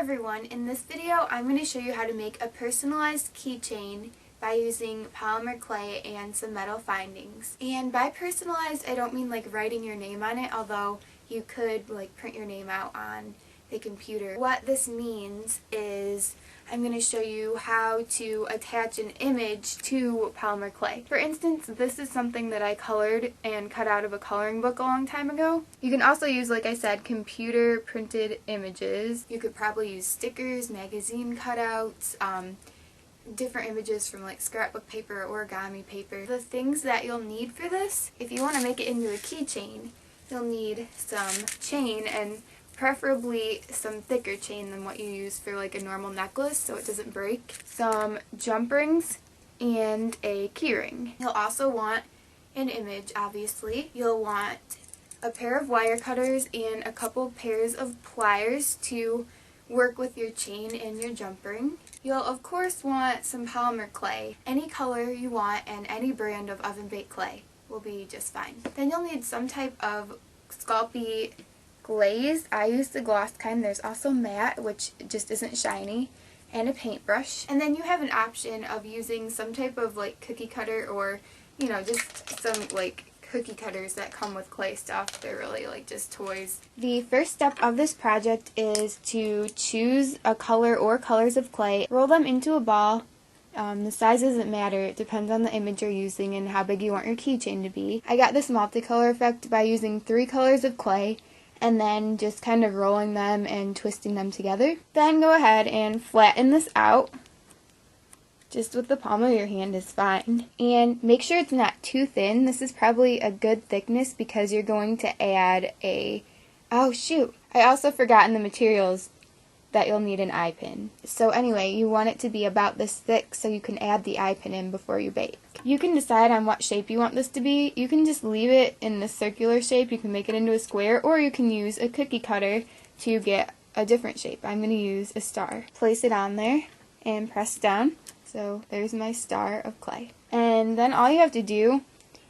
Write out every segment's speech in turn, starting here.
everyone, in this video I'm going to show you how to make a personalized keychain by using polymer clay and some metal findings. And by personalized I don't mean like writing your name on it, although you could like print your name out on the computer. What this means is I'm going to show you how to attach an image to polymer clay. For instance, this is something that I colored and cut out of a coloring book a long time ago. You can also use, like I said, computer printed images. You could probably use stickers, magazine cutouts, different images from like scrapbook paper or origami paper. The things that you'll need for this, if you want to make it into a keychain, you'll need some chain, and preferably some thicker chain than what you use for like a normal necklace so it doesn't break. Some jump rings and a key ring. You'll also want an image, obviously. You'll want a pair of wire cutters and a couple pairs of pliers to work with your chain and your jump ring. You'll of course want some polymer clay. Any color you want and any brand of oven baked clay will be just fine. Then you'll need some type of Sculpey glaze. I use the gloss kind. There's also matte, which just isn't shiny, and a paintbrush. And then you have an option of using some type of like cookie cutter, or you know, just some like cookie cutters that come with clay stuff. They're really like just toys. The first step of this project is to choose a color or colors of clay, roll them into a ball. The size doesn't matter, it depends on the image you're using and how big you want your keychain to be. I got this multicolor effect by using 3 colors of clay and then just kind of rolling them and twisting them together. Then go ahead and flatten this out. Just with the palm of your hand is fine. And make sure it's not too thin. This is probably a good thickness because you're going to add a... Oh shoot! I also forgot in the materials that you'll need an eye pin. So anyway, you want it to be about this thick so you can add the eye pin in before you bake. You can decide on what shape you want this to be. You can just leave it in the circular shape, you can make it into a square, or you can use a cookie cutter to get a different shape. I'm going to use a star. Place it on there and press down. So there's my star of clay. And then all you have to do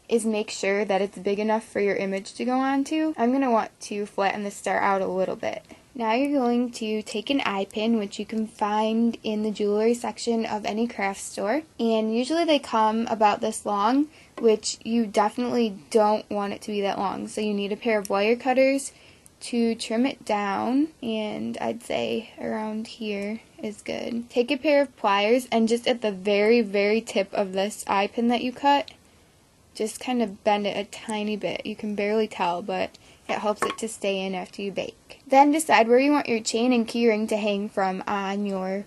is make sure that it's big enough for your image to go onto. I'm going to want to flatten the star out a little bit. Now you're going to take an eye pin, which you can find in the jewelry section of any craft store, and usually they come about this long, which you definitely don't want it to be that long. So you need a pair of wire cutters to trim it down, and I'd say around here is good. Take a pair of pliers and just at the very, very tip of this eye pin that you cut, just kind of bend it a tiny bit. You can barely tell, but it helps it to stay in after you bake. Then decide where you want your chain and keyring to hang from on your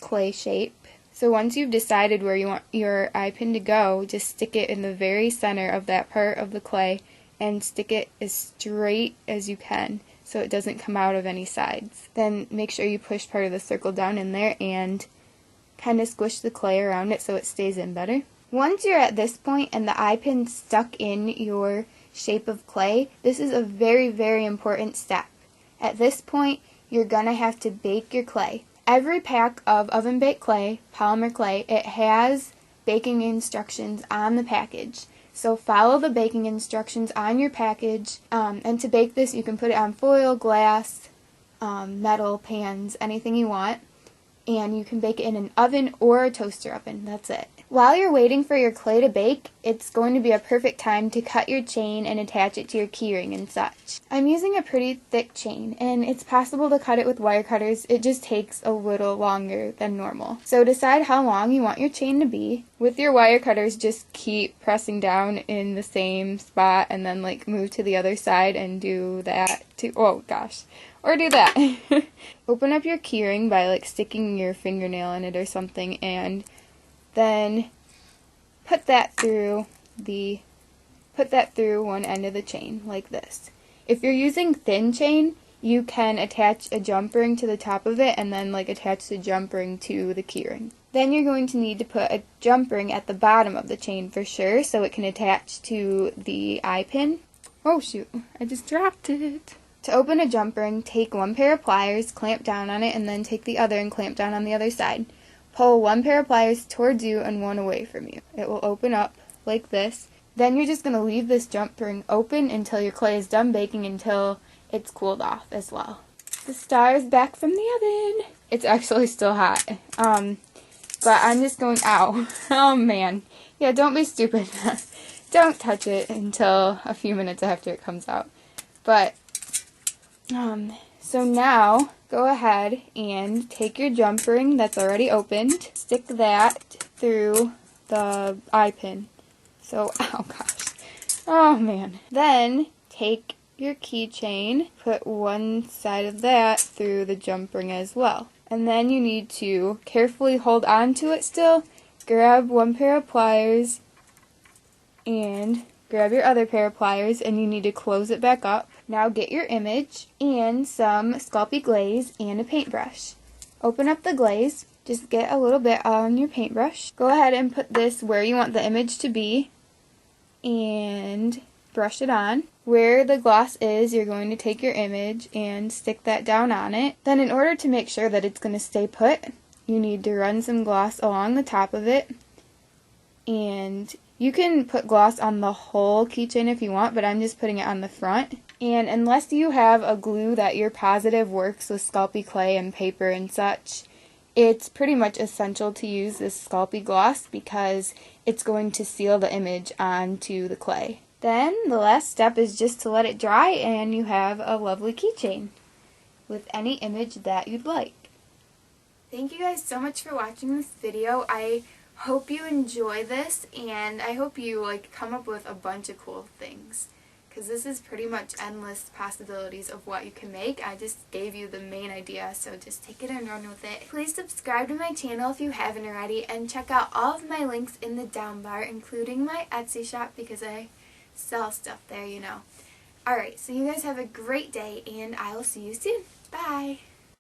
clay shape. So once you've decided where you want your eye pin to go, just stick it in the very center of that part of the clay and stick it as straight as you can so it doesn't come out of any sides. Then make sure you push part of the circle down in there and kind of squish the clay around it so it stays in better. Once you're at this point and the eye pin's stuck in your shape of clay, this is a very, very important step. At this point, you're going to have to bake your clay. Every pack of oven baked clay, polymer clay, it has baking instructions on the package. So follow the baking instructions on your package, and to bake this you can put it on foil, glass, metal, pans, anything you want, and you can bake it in an oven or a toaster oven. That's it. While you're waiting for your clay to bake, it's going to be a perfect time to cut your chain and attach it to your keyring and such. I'm using a pretty thick chain, and it's possible to cut it with wire cutters. It just takes a little longer than normal. So decide how long you want your chain to be. With your wire cutters, just keep pressing down in the same spot and then like move to the other side and do that too. Oh gosh. Or do that. Open up your keyring by like sticking your fingernail in it or something, and then put that through one end of the chain like this. If you're using thin chain, you can attach a jump ring to the top of it and then like attach the jump ring to the keyring. Then you're going to need to put a jump ring at the bottom of the chain for sure so it can attach to the eye pin. Oh shoot, I just dropped it. To open a jump ring, take one pair of pliers, clamp down on it, and then take the other and clamp down on the other side. Pull one pair of pliers towards you and one away from you. It will open up like this. Then you're just going to leave this jump ring open until your clay is done baking, until it's cooled off as well. The star is back from the oven. It's actually still hot. But I'm just going, ow. Oh man. Yeah, don't be stupid. Don't touch it until a few minutes after it comes out. But, so now, go ahead and take your jump ring that's already opened. Stick that through the eye pin. So, oh gosh. Oh man. Then, take your keychain, put one side of that through the jump ring as well. And then you need to carefully hold on to it still, grab one pair of pliers, and grab your other pair of pliers, and you need to close it back up. Now get your image and some Sculpey glaze and a paintbrush. Open up the glaze, just get a little bit on your paintbrush. Go ahead and put this where you want the image to be, and brush it on. Where the gloss is, you're going to take your image and stick that down on it. Then in order to make sure that it's going to stay put, you need to run some gloss along the top of it. And you can put gloss on the whole keychain if you want, but I'm just putting it on the front. And unless you have a glue that you're positive works with Sculpey clay and paper and such, it's pretty much essential to use this Sculpey gloss because it's going to seal the image onto the clay. Then the last step is just to let it dry and you have a lovely keychain with any image that you'd like. Thank you guys so much for watching this video. I hope you enjoy this, and I hope you come up with a bunch of cool things, because this is pretty much endless possibilities of what you can make. I just gave you the main idea, so just take it and run with it. Please subscribe to my channel if you haven't already, and check out all of my links in the down bar, including my Etsy shop, because I sell stuff there, you know. Alright, so you guys have a great day, and I will see you soon. Bye!